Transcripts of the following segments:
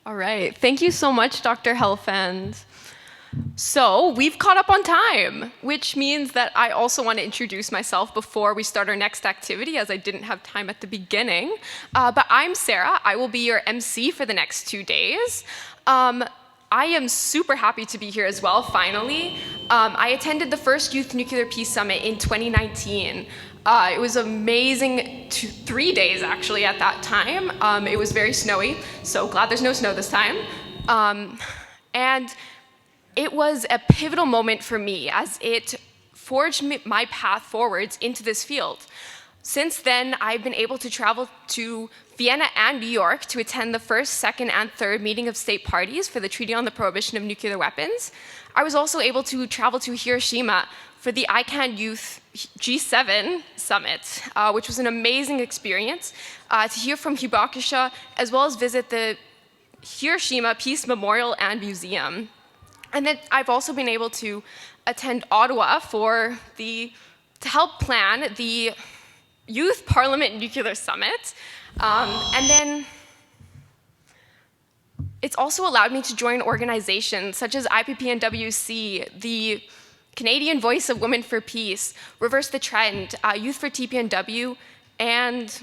All right. Thank you so much, Dr. Helfand. So we've caught up on time, which means that I also want to introduce myself before we start our next activity, as I didn't have time at the beginning. But I'm Sarah. I will be your MC for the next 2 days. I am super happy to be here as well, finally. I attended the first Youth Nuclear Peace Summit in 2019. It was amazing, 3 days actually at that time. It was very snowy, so glad there's no snow this time. And it was a pivotal moment for me as it forged my path forwards into this field. Since then, I've been able to travel to Vienna and New York to attend the first, second, and third meeting of state parties for the Treaty on the Prohibition of Nuclear Weapons. I was also able to travel to Hiroshima for the ICANN Youth G7 Summit, which was an amazing experience to hear from Hibakusha, as well as visit the Hiroshima Peace Memorial and Museum. And then I've also been able to attend Ottawa to help plan the Youth Parliament Nuclear Summit. And then it's also allowed me to join organizations such as IPPNWC, the Canadian Voice of Women for Peace, Reverse the Trend, Youth for TPNW, and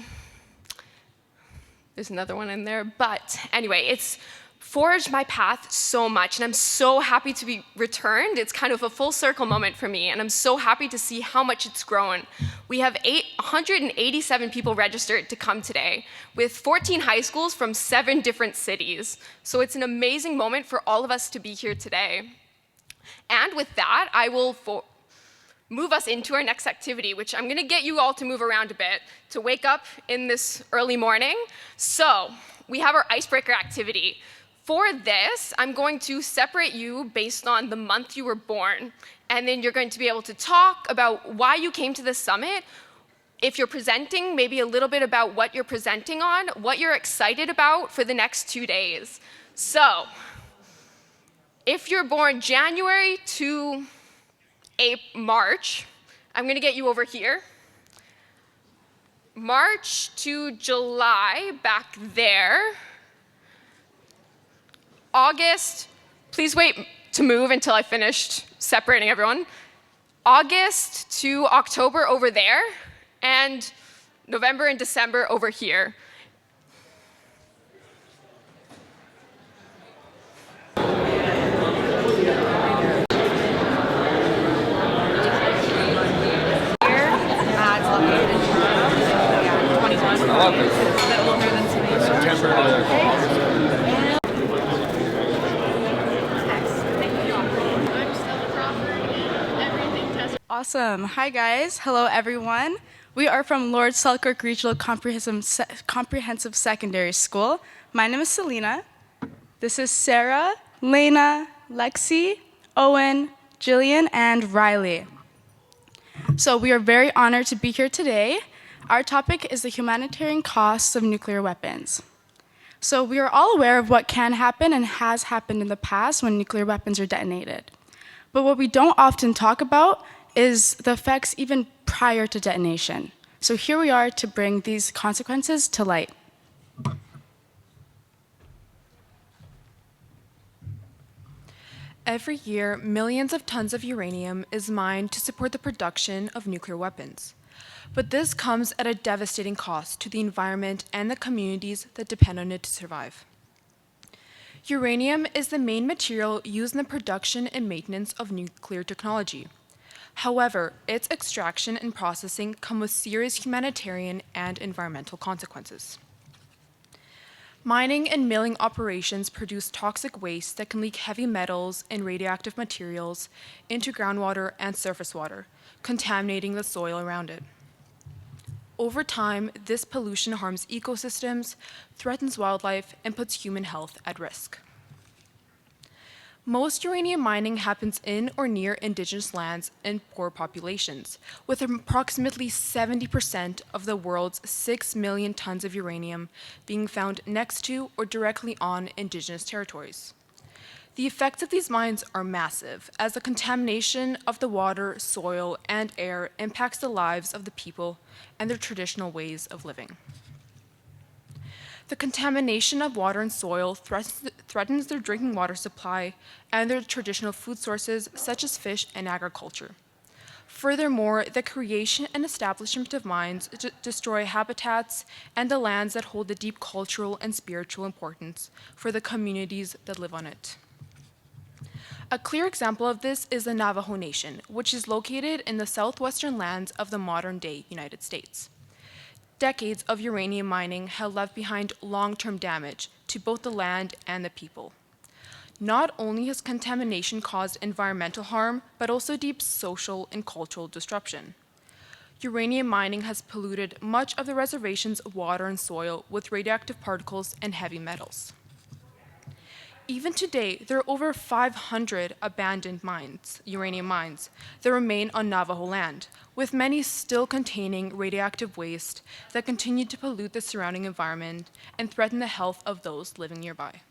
there's another one in there. But anyway, it's forged my path so much, and I'm so happy to be returned. It's kind of a full circle moment for me, and I'm so happy to see how much it's grown. We have 187 people registered to come today, with 14 high schools from 7 different cities. So it's an amazing moment for all of us to be here today. And with that, I will move us into our next activity, which I'm gonna get you all to move around a bit to wake up in this early morning. So we have our icebreaker activity. For this, I'm going to separate you based on the month you were born, and then you're going to be able to talk about why you came to this summit. If you're presenting, maybe a little bit about what you're presenting on, what you're excited about for the next 2 days. So, if you're born January to March, I'm gonna get you over here. March to July, back there. August, please wait to move until I finished separating everyone. August to October over there, and November and December over here. Awesome. Hi, guys. Hello, everyone. We are from Lord Selkirk Regional Comprehensive Secondary School. My name is Selena. This is Sarah, Lena, Lexi, Owen, Jillian, and Riley. So we are very honored to be here today. Our topic is the humanitarian costs of nuclear weapons. So we are all aware of what can happen and has happened in the past when nuclear weapons are detonated. But what we don't often talk about is the effects even prior to detonation. So here we are to bring these consequences to light. Every year, millions of tons of uranium is mined to support the production of nuclear weapons. But this comes at a devastating cost to the environment and the communities that depend on it to survive. Uranium is the main material used in the production and maintenance of nuclear technology. However, its extraction and processing come with serious humanitarian and environmental consequences. Mining and milling operations produce toxic waste that can leak heavy metals and radioactive materials into groundwater and surface water, contaminating the soil around it. Over time, this pollution harms ecosystems, threatens wildlife, and puts human health at risk. Most uranium mining happens in or near indigenous lands and poor populations, with approximately 70% of the world's 6 million tons of uranium being found next to or directly on indigenous territories. The effects of these mines are massive, as the contamination of the water, soil, and air impacts the lives of the people and their traditional ways of living. The contamination of water and soil threatens their drinking water supply and their traditional food sources such as fish and agriculture. Furthermore, the creation and establishment of mines destroy habitats and the lands that hold the deep cultural and spiritual importance for the communities that live on it. A clear example of this is the Navajo Nation, which is located in the southwestern lands of the modern-day United States. Decades of uranium mining have left behind long-term damage to both the land and the people. Not only has contamination caused environmental harm, but also deep social and cultural disruption. Uranium mining has polluted much of the reservation's water and soil with radioactive particles and heavy metals. Even today, there are over 500 abandoned mines, uranium mines, that remain on Navajo land, with many still containing radioactive waste that continue to pollute the surrounding environment and threaten the health of those living nearby.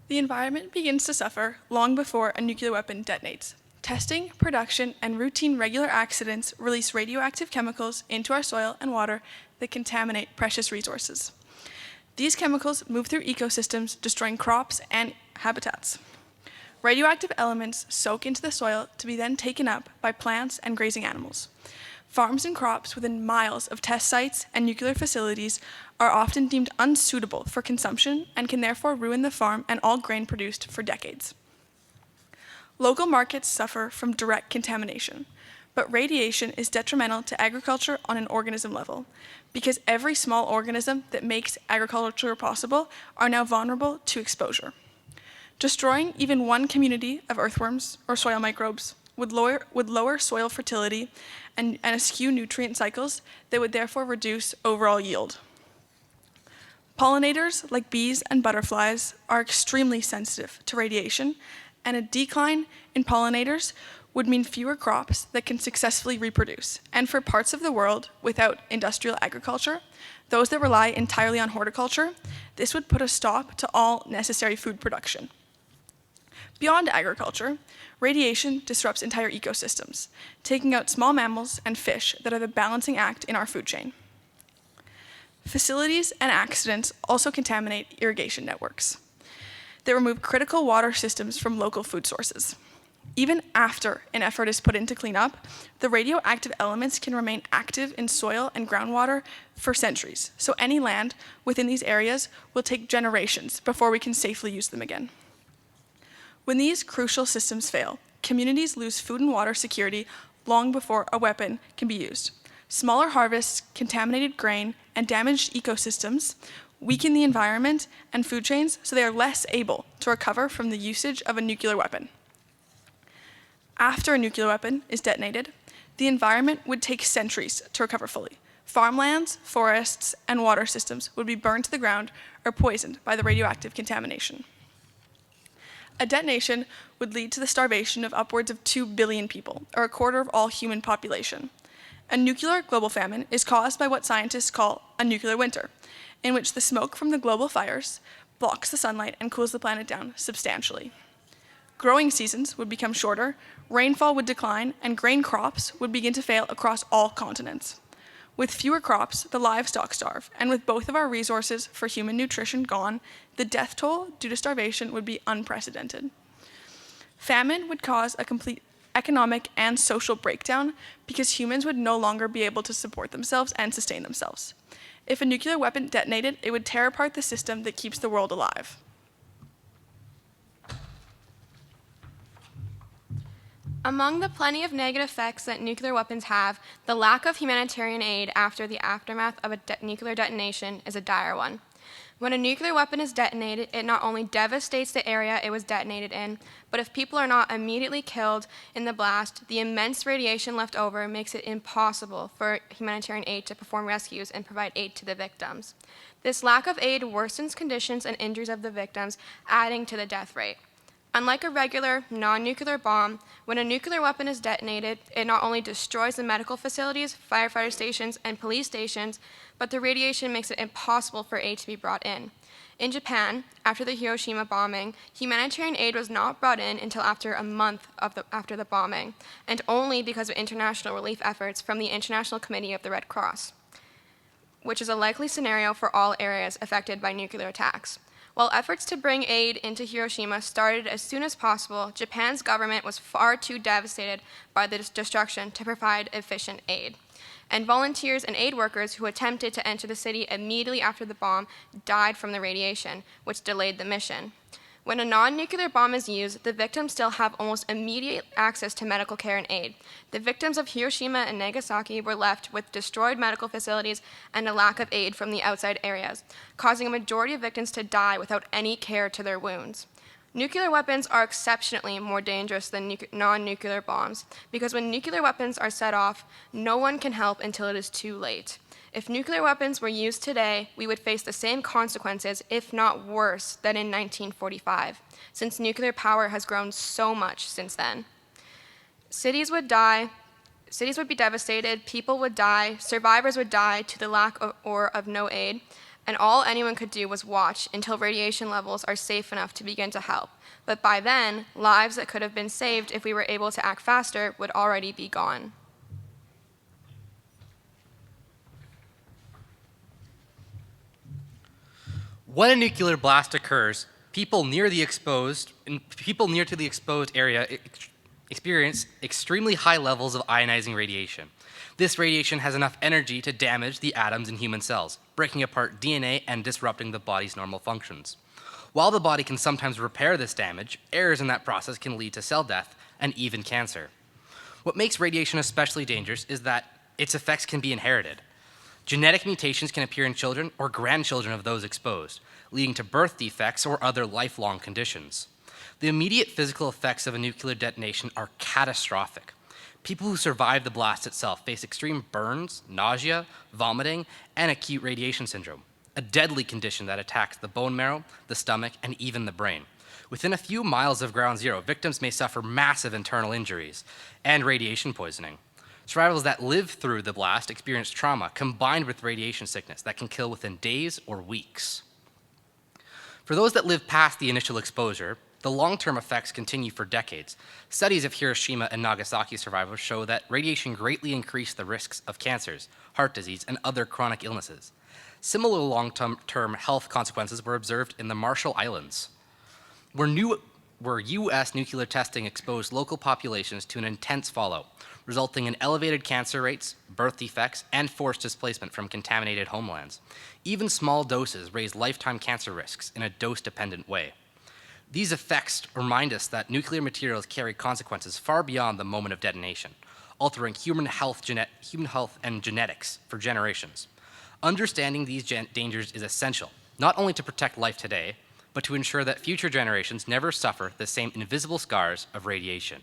The environment begins to suffer long before a nuclear weapon detonates. Testing, production, and routine regular accidents release radioactive chemicals into our soil and water that contaminate precious resources. These chemicals move through ecosystems, destroying crops and habitats. Radioactive elements soak into the soil to be then taken up by plants and grazing animals. Farms and crops within miles of test sites and nuclear facilities are often deemed unsuitable for consumption and can therefore ruin the farm and all grain produced for decades. Local markets suffer from direct contamination, but radiation is detrimental to agriculture on an organism level, because every small organism that makes agriculture possible are now vulnerable to exposure. Destroying even one community of earthworms or soil microbes would lower soil fertility and eschew nutrient cycles that would therefore reduce overall yield. Pollinators, like bees and butterflies, are extremely sensitive to radiation, and a decline in pollinators would mean fewer crops that can successfully reproduce. And for parts of the world without industrial agriculture, those that rely entirely on horticulture, this would put a stop to all necessary food production. Beyond agriculture, radiation disrupts entire ecosystems, taking out small mammals and fish that are the balancing act in our food chain. Facilities and accidents also contaminate irrigation networks. They remove critical water systems from local food sources. Even after an effort is put in to clean up, the radioactive elements can remain active in soil and groundwater for centuries, so any land within these areas will take generations before we can safely use them again. When these crucial systems fail, communities lose food and water security long before a weapon can be used. Smaller harvests, contaminated grain, and damaged ecosystems weaken the environment and food chains, so they are less able to recover from the usage of a nuclear weapon. After a nuclear weapon is detonated, the environment would take centuries to recover fully. Farmlands, forests, and water systems would be burned to the ground or poisoned by the radioactive contamination. A detonation would lead to the starvation of upwards of 2 billion people, or a quarter of all human population. A nuclear global famine is caused by what scientists call a nuclear winter, in which the smoke from the global fires blocks the sunlight and cools the planet down substantially. Growing seasons would become shorter, rainfall would decline, and grain crops would begin to fail across all continents. With fewer crops, the livestock starve, and with both of our resources for human nutrition gone, the death toll due to starvation would be unprecedented. Famine would cause a complete economic and social breakdown because humans would no longer be able to support themselves and sustain themselves. If a nuclear weapon detonated, it would tear apart the system that keeps the world alive. Among the plenty of negative effects that nuclear weapons have, the lack of humanitarian aid after the aftermath of a nuclear detonation is a dire one. When a nuclear weapon is detonated, it not only devastates the area it was detonated in, but if people are not immediately killed in the blast, the immense radiation left over makes it impossible for humanitarian aid to perform rescues and provide aid to the victims. This lack of aid worsens conditions and injuries of the victims, adding to the death rate. Unlike a regular, non-nuclear bomb, when a nuclear weapon is detonated, it not only destroys the medical facilities, firefighter stations, and police stations, but the radiation makes it impossible for aid to be brought in. In Japan, after the Hiroshima bombing, humanitarian aid was not brought in until after a month after the bombing, and only because of international relief efforts from the International Committee of the Red Cross, which is a likely scenario for all areas affected by nuclear attacks. While efforts to bring aid into Hiroshima started as soon as possible, Japan's government was far too devastated by the destruction to provide efficient aid. And volunteers and aid workers who attempted to enter the city immediately after the bomb died from the radiation, which delayed the mission. When a non-nuclear bomb is used, the victims still have almost immediate access to medical care and aid. The victims of Hiroshima and Nagasaki were left with destroyed medical facilities and a lack of aid from the outside areas, causing a majority of victims to die without any care to their wounds. Nuclear weapons are exceptionally more dangerous than non-nuclear bombs, because when nuclear weapons are set off, no one can help until it is too late. If nuclear weapons were used today, we would face the same consequences, if not worse, than in 1945, since nuclear power has grown so much since then. Cities would be devastated, people would die, survivors would die to the lack of no aid, and all anyone could do was watch until radiation levels are safe enough to begin to help. But by then, lives that could have been saved if we were able to act faster would already be gone. When a nuclear blast occurs, people near to the exposed area experience extremely high levels of ionizing radiation. This radiation has enough energy to damage the atoms in human cells, breaking apart DNA and disrupting the body's normal functions. While the body can sometimes repair this damage, errors in that process can lead to cell death and even cancer. What makes radiation especially dangerous is that its effects can be inherited. Genetic mutations can appear in children or grandchildren of those exposed, leading to birth defects or other lifelong conditions. The immediate physical effects of a nuclear detonation are catastrophic. People who survive the blast itself face extreme burns, nausea, vomiting, and acute radiation syndrome, a deadly condition that attacks the bone marrow, the stomach, and even the brain. Within a few miles of ground zero, victims may suffer massive internal injuries and radiation poisoning. Survivors that live through the blast experience trauma combined with radiation sickness that can kill within days or weeks. For those that live past the initial exposure, the long-term effects continue for decades. Studies of Hiroshima and Nagasaki survivors show that radiation greatly increased the risks of cancers, heart disease, and other chronic illnesses. Similar long-term health consequences were observed in the Marshall Islands, where U.S. nuclear testing exposed local populations to an intense fallout, resulting in elevated cancer rates, birth defects, and forced displacement from contaminated homelands. Even small doses raise lifetime cancer risks in a dose-dependent way. These effects remind us that nuclear materials carry consequences far beyond the moment of detonation, altering human health and genetics for generations. Understanding these dangers is essential, not only to protect life today, but to ensure that future generations never suffer the same invisible scars of radiation.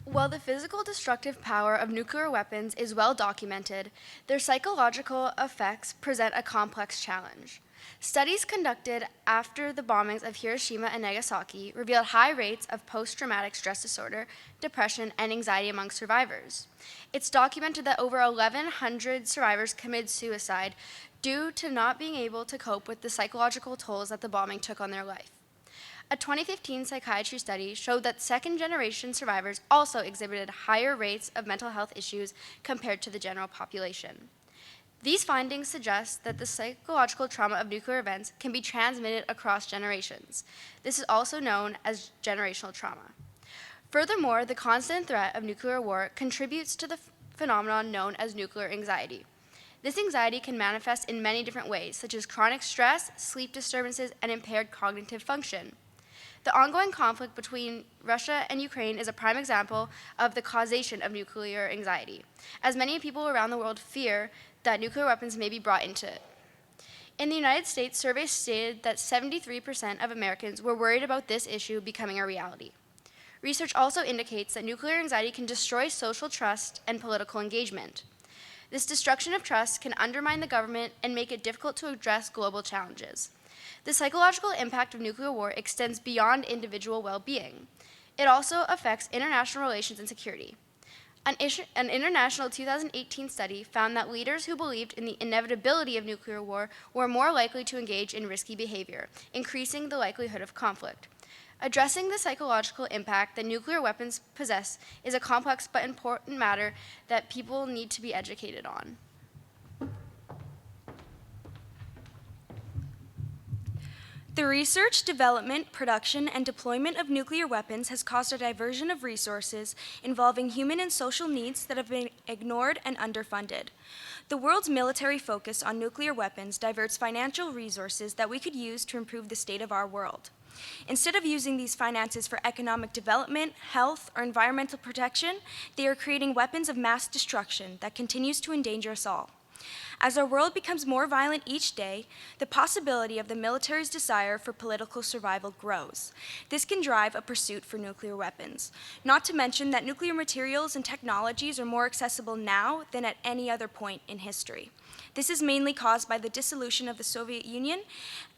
While the physical destructive power of nuclear weapons is well documented, their psychological effects present a complex challenge. Studies conducted after the bombings of Hiroshima and Nagasaki revealed high rates of post-traumatic stress disorder, depression, and anxiety among survivors. It's documented that over 1,100 survivors committed suicide due to not being able to cope with the psychological tolls that the bombing took on their life. A 2015 psychiatry study showed that second-generation survivors also exhibited higher rates of mental health issues compared to the general population. These findings suggest that the psychological trauma of nuclear events can be transmitted across generations. This is also known as generational trauma. Furthermore, the constant threat of nuclear war contributes to the phenomenon known as nuclear anxiety. This anxiety can manifest in many different ways, such as chronic stress, sleep disturbances, and impaired cognitive function. The ongoing conflict between Russia and Ukraine is a prime example of the causation of nuclear anxiety, as many people around the world fear that nuclear weapons may be brought into it. In the United States, surveys stated that 73% of Americans were worried about this issue becoming a reality. Research also indicates that nuclear anxiety can destroy social trust and political engagement. This destruction of trust can undermine the government and make it difficult to address global challenges. The psychological impact of nuclear war extends beyond individual well-being. It also affects international relations and security. An international 2018 study found that leaders who believed in the inevitability of nuclear war were more likely to engage in risky behavior, increasing the likelihood of conflict. Addressing the psychological impact that nuclear weapons possess is a complex but important matter that people need to be educated on. The research, development, production, and deployment of nuclear weapons has caused a diversion of resources involving human and social needs that have been ignored and underfunded. The world's military focus on nuclear weapons diverts financial resources that we could use to improve the state of our world. Instead of using these finances for economic development, health, or environmental protection, they are creating weapons of mass destruction that continues to endanger us all. As our world becomes more violent each day, the possibility of the military's desire for political survival grows. This can drive a pursuit for nuclear weapons, not to mention that nuclear materials and technologies are more accessible now than at any other point in history. This is mainly caused by the dissolution of the Soviet Union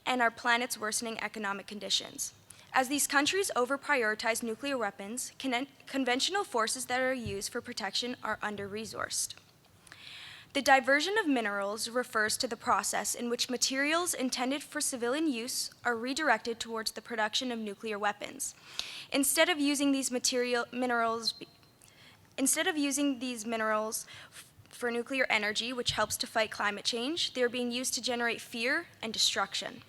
and our planet's worsening economic conditions. As these countries over-prioritize nuclear weapons, conventional forces that are used for protection are under-resourced. The diversion of minerals refers to the process in which materials intended for civilian use are redirected towards the production of nuclear weapons. Instead of using these minerals for nuclear energy, which helps to fight climate change, they are being used to generate fear and destruction.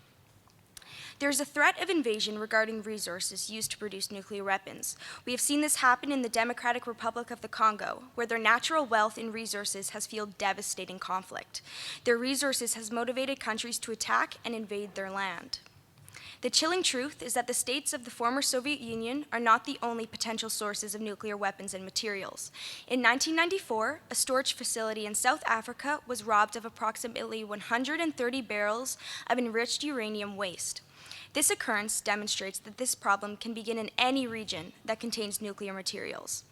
There is a threat of invasion regarding resources used to produce nuclear weapons. We have seen this happen in the Democratic Republic of the Congo, where their natural wealth and resources has fueled devastating conflict. Their resources has motivated countries to attack and invade their land. The chilling truth is that the states of the former Soviet Union are not the only potential sources of nuclear weapons and materials. In 1994, a storage facility in South Africa was robbed of approximately 130 barrels of enriched uranium waste. This occurrence demonstrates that this problem can begin in any region that contains nuclear materials.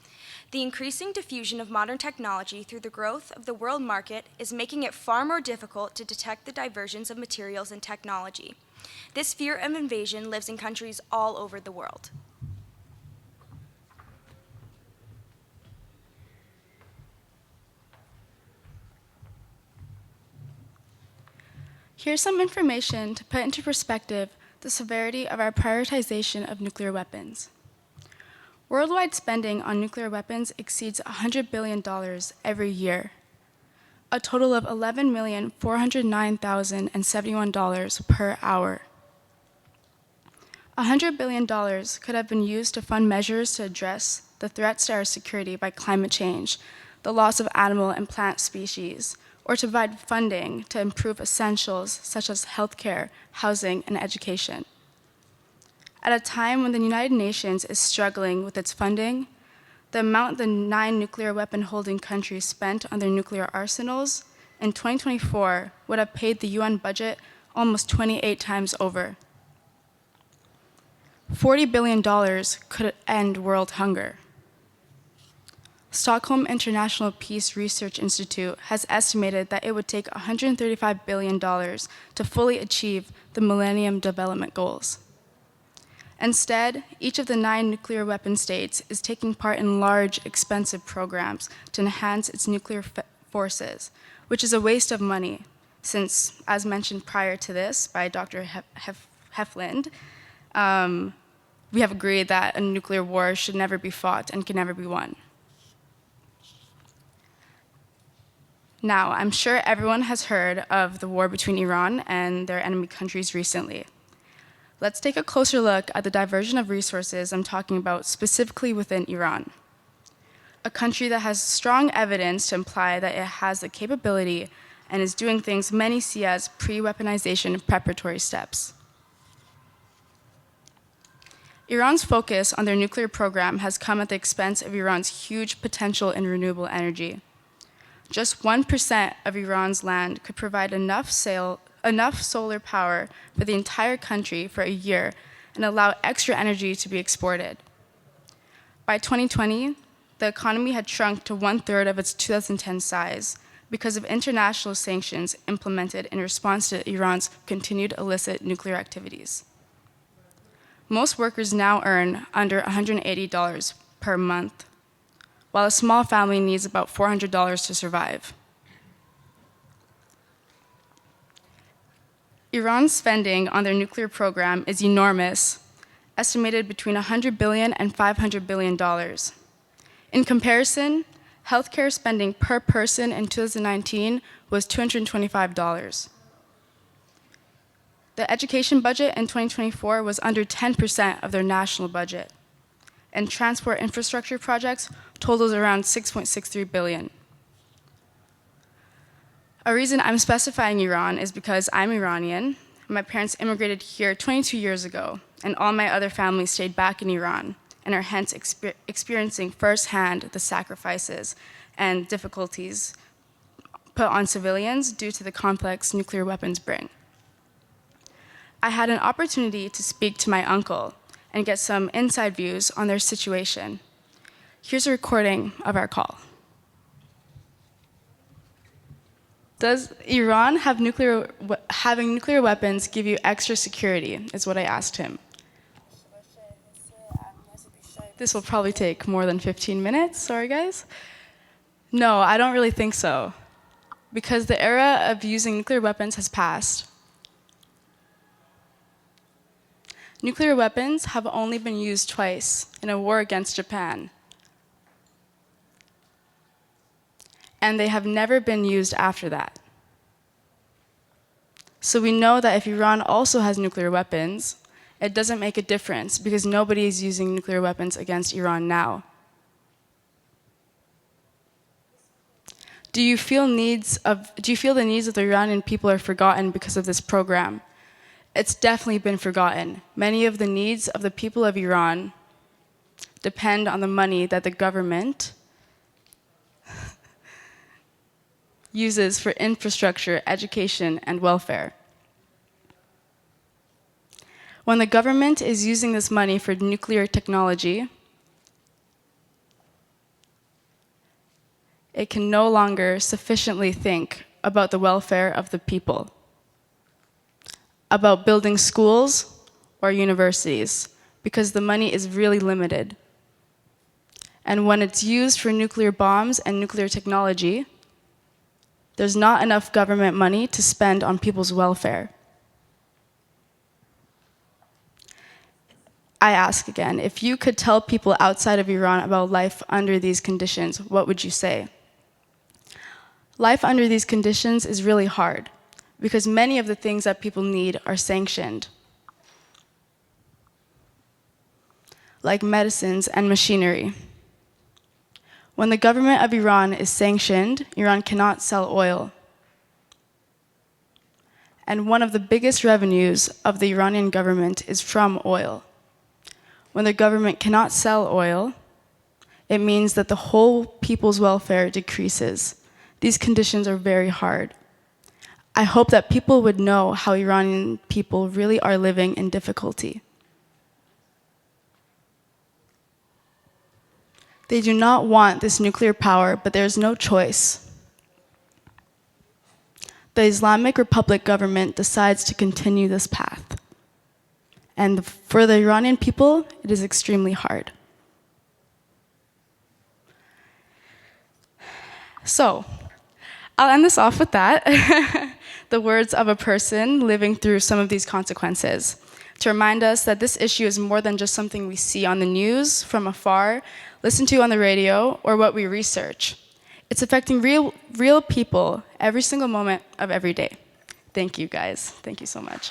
The increasing diffusion of modern technology through the growth of the world market is making it far more difficult to detect the diversions of materials and technology. This fear of invasion lives in countries all over the world. Here's some information to put into perspective the severity of our prioritization of nuclear weapons. Worldwide spending on nuclear weapons exceeds $100 billion every year, a total of $11,409,071 per hour. $100 billion could have been used to fund measures to address the threats to our security by climate change, the loss of animal and plant species, or to provide funding to improve essentials such as healthcare, housing, and education. At a time when the United Nations is struggling with its funding, the amount the 9 nuclear weapon-holding countries spent on their nuclear arsenals in 2024 would have paid the UN budget almost 28 times over. $40 billion could end world hunger. Stockholm International Peace Research Institute has estimated that it would take $135 billion to fully achieve the Millennium Development Goals. Instead, each of the 9 nuclear weapon states is taking part in large, expensive programs to enhance its nuclear forces, which is a waste of money, since, as mentioned prior to this by Dr. Heflind, we have agreed that a nuclear war should never be fought and can never be won. Now, I'm sure everyone has heard of the war between Iran and their enemy countries recently. Let's take a closer look at the diversion of resources I'm talking about specifically within Iran, a country that has strong evidence to imply that it has the capability and is doing things many see as pre-weaponization preparatory steps. Iran's focus on their nuclear program has come at the expense of Iran's huge potential in renewable energy. Just 1% of Iran's land could provide enough solar power for the entire country for a year and allow extra energy to be exported. By 2020, the economy had shrunk to 1/3 of its 2010 size, because of international sanctions implemented in response to Iran's continued illicit nuclear activities. Most workers now earn under $180 per month, while a small family needs about $400 to survive. Iran's spending on their nuclear program is enormous, estimated between $100 billion and $500 billion. In comparison, healthcare spending per person in 2019 was $225. The education budget in 2024 was under 10% of their national budget, and transport infrastructure projects totaled around $6.63 billion. A reason I'm specifying Iran is because I'm Iranian. My parents immigrated here 22 years ago, and all my other family stayed back in Iran and are hence experiencing firsthand the sacrifices and difficulties put on civilians due to the complex nuclear weapons bring. I had an opportunity to speak to my uncle and get some inside views on their situation. Here's a recording of our call. Does Iran having nuclear weapons give you extra security, is what I asked him. This will probably take more than 15 minutes, sorry guys. No, I don't really think so, because the era of using nuclear weapons has passed. Nuclear weapons have only been used twice in a war against Japan, and they have never been used after that. So we know that if Iran also has nuclear weapons, it doesn't make a difference because nobody is using nuclear weapons against Iran now. Do you feel the needs of the Iranian people are forgotten because of this program? It's definitely been forgotten. Many of the needs of the people of Iran depend on the money that the government uses for infrastructure, education, and welfare. When the government is using this money for nuclear technology, it can no longer sufficiently think about the welfare of the people, about building schools or universities, because the money is really limited. And when it's used for nuclear bombs and nuclear technology, there's not enough government money to spend on people's welfare. I ask again, if you could tell people outside of Iran about life under these conditions, what would you say? Life under these conditions is really hard because many of the things that people need are sanctioned, like medicines and machinery. When the government of Iran is sanctioned, Iran cannot sell oil. And one of the biggest revenues of the Iranian government is from oil. When the government cannot sell oil, it means that the whole people's welfare decreases. These conditions are very hard. I hope that people would know how Iranian people really are living in difficulty. They do not want this nuclear power, but there is no choice. The Islamic Republic government decides to continue this path. And for the Iranian people, it is extremely hard. So, I'll end this off with that. The words of a person living through some of these consequences, to remind us that this issue is more than just something we see on the news from afar, listen to on the radio, or what we research. It's affecting real people every single moment of every day. Thank you, guys. Thank you so much.